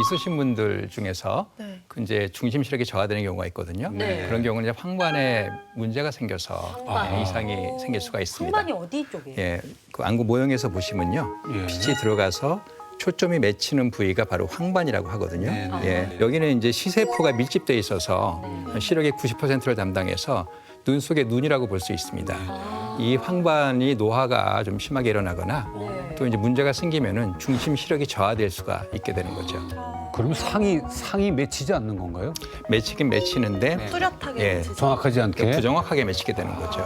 있으신 분들 중에서 네. 그 이제 중심 시력이 저하되는 경우가 있거든요. 네. 그런 경우는 이제 황반에 문제가 생겨서 황반. 이상이 생길 수가 있습니다. 황반이 어디 쪽이에요? 예, 그 안구 모형에서 보시면요, 예. 빛이 들어가서 초점이 맺히는 부위가 바로 황반이라고 하거든요. 네, 네. 예, 여기는 이제 시세포가 밀집돼 있어서 시력의 90%를 담당해서 눈 속의 눈이라고 볼 수 있습니다. 이 황반이 노화가 좀 심하게 일어나거나 또 이제 문제가 생기면은 중심 시력이 저하될 수가 있게 되는 거죠. 그러면 상이 맺히지 않는 건가요? 맺히긴 맺히는데 뚜렷하게 예. 맺히죠. 정확하지 않게? 부정확하게 맺히게 되는 거죠.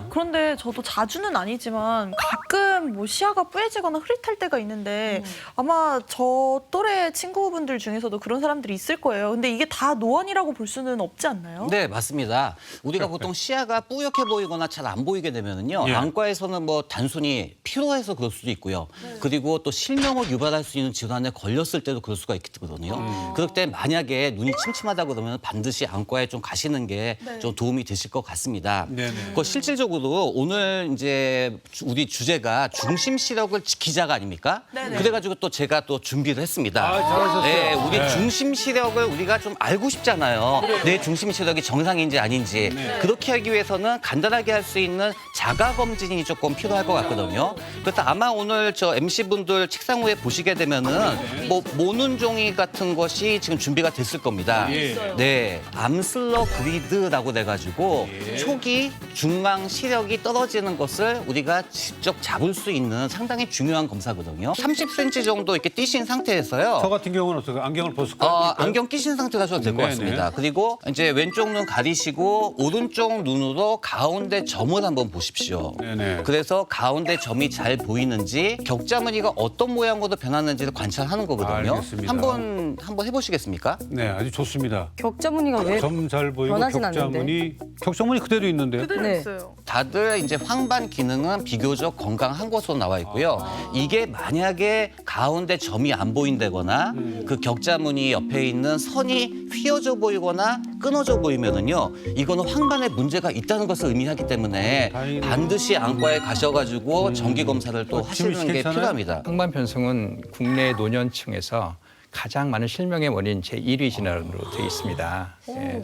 그런데 저도 자주는 아니지만 가끔 뭐 시야가 뿌얘지거나 흐릿할 때가 있는데 아마 저 또래 친구분들 중에서도 그런 사람들이 있을 거예요. 근데 이게 다 노안이라고 볼 수는 없지 않나요? 네, 맞습니다. 우리가 보통 시야가 뿌옇게 보이거나 잘 안 보이게 되면은요. 예. 안과에서는 뭐 단순히 피로해서 그럴 수도 있고요. 그리고 또 실명을 유발할 수 있는 질환에 걸렸을 때도 그럴 수가 있거든요. 그럴 때 만약에 눈이 침침하다 그러면 반드시 안과에 좀 가시는 게 좀 도움이 되실 것 같습니다. 네네. 그 실질적으로 오늘 이제 우리 주제가 중심 시력을 지키자가 아닙니까? 네네. 그래가지고 또 제가 또 준비를 했습니다. 아, 잘하셨어요. 네, 우리 네. 중심 시력을 우리가 좀 알고 싶잖아요. 내 중심 시력이 정상인지 아닌지. 그렇게 하기 위해서는 간단하게 할 수 있는 자가 검진이 조금 필요할 것 같거든요. 그래서 아마 오늘 저 MC분들 책상 위에 보시게 되면은 뭐 모눈 종이 같은 것이 지금 준비가 됐을 겁니다. 네, 암슬러 그리드라고 돼가지고 초기 중앙 시력이 떨어지는 것을 우리가 직접 잡을 수 있는 상당히 중요한 검사거든요. 30cm 정도 이렇게 띄신 상태에서요. 저 같은 경우는 어떻게 안경을 벗을까요? 안경 끼신 상태로 하셔도 될 것 네네. 같습니다. 그리고 이제 왼쪽 눈 가리시고 오른쪽 눈으로 가운데 점을 한번 보십시오. 네네. 그래서 가운데 점이 잘 보이는지 격자무늬가 어떤 모양으로 변하는지를 관찰하는 거거든요. 알겠습니다. 한번 해보시겠습니까? 네, 아주 좋습니다. 격자무늬가 왜? 점 잘 보이고 변하진 격자무늬 그대로 있는데요. 그대로 네. 있어요. 다들 이제 황반 기능은 비교적 건강한 것으로 나와 있고요. 이게 만약에 가운데 점이 안 보인다거나 그 격자무늬 옆에 있는 선이 휘어져 보이거나 끊어져 보이면은요, 이거는 황반에 문제가 있다는 것을 의미하기 때문에 다행이네요. 반드시 안과에 가셔가지고 정기 검사를 또 지금 하시는 게 괜찮아요? 필요합니다. 황반 변성은 국내 노년층에서 가장 많은 실명의 원인 제1위 질환으로 되어 있습니다. 예.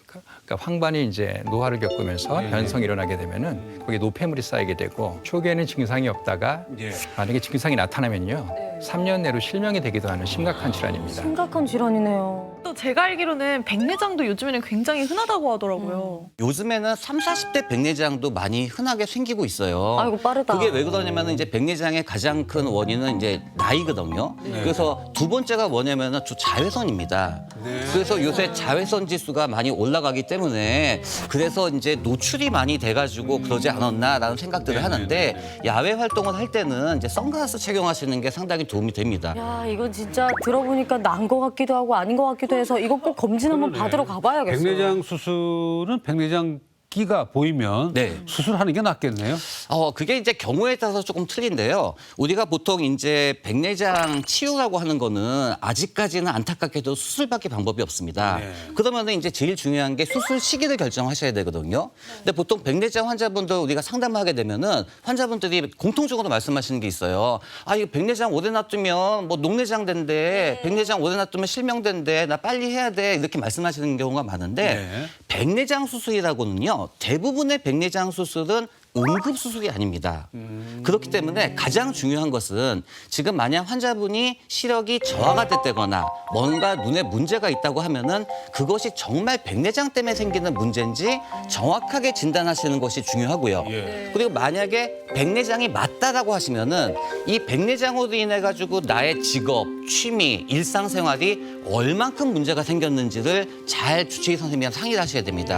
그러니까 황반이 이제 노화를 겪으면서 변성이 일어나게 되면은 거기에 노폐물이 쌓이게 되고 초기에는 증상이 없다가 예. 만약에 증상이 나타나면요 3년 내로 실명이 되기도 하는 심각한 질환입니다. 심각한 질환이네요. 또 제가 알기로는 백내장도 요즘에는 굉장히 흔하다고 하더라고요. 요즘에는 30, 40대 백내장도 많이 흔하게 생기고 있어요. 아이고, 빠르다. 그게 왜 그러냐면 이제 백내장의 가장 큰 원인은 이제 나이거든요. 그래서 두 번째가 뭐냐면은 자외선입니다. 그래서 요새 자외선 지수가 많이 올라가기 때문에 그래서 이제 노출이 많이 돼가지고 그러지 않았나라는 생각들을 하는데 야외 활동을 할 때는 이제 선글라스 착용하시는 게 상당히 도움이 됩니다. 야, 이건 진짜 들어보니까 난 것 같기도 하고 아닌 것 같기도 해서 이거 꼭 검진 한번 받으러 가봐야겠어요. 백내장 수술은 백내장 끼가 보이면 네. 수술하는 게 낫겠네요. 그게 이제 경우에 따라서 조금 틀린데요. 우리가 보통 이제 백내장 치유라고 하는 거는 아직까지는 안타깝게도 수술밖에 방법이 없습니다. 그러면은 이제 제일 중요한 게 수술 시기를 결정하셔야 되거든요. 근데 보통 백내장 환자분들 우리가 상담하게 되면은 환자분들이 공통적으로 말씀하시는 게 있어요. 이거 백내장 오래 놔두면 뭐 녹내장 된대, 백내장 오래 놔두면 실명된대, 나 빨리 해야 돼 이렇게 말씀하시는 경우가 많은데 백내장 수술이라고는요. 대부분의 백내장 수술은 응급수술이 아닙니다. 그렇기 때문에 가장 중요한 것은 지금 만약 환자분이 시력이 저하가 됐다거나 뭔가 눈에 문제가 있다고 하면은 그것이 정말 백내장 때문에 생기는 문제인지 정확하게 진단하시는 것이 중요하고요. 그리고 만약에 백내장이 맞다라고 하시면은 이 백내장으로 인해 가지고 나의 직업, 취미, 일상생활이 얼만큼 문제가 생겼는지를 잘 주치의 선생님이랑 상의를 하셔야 됩니다.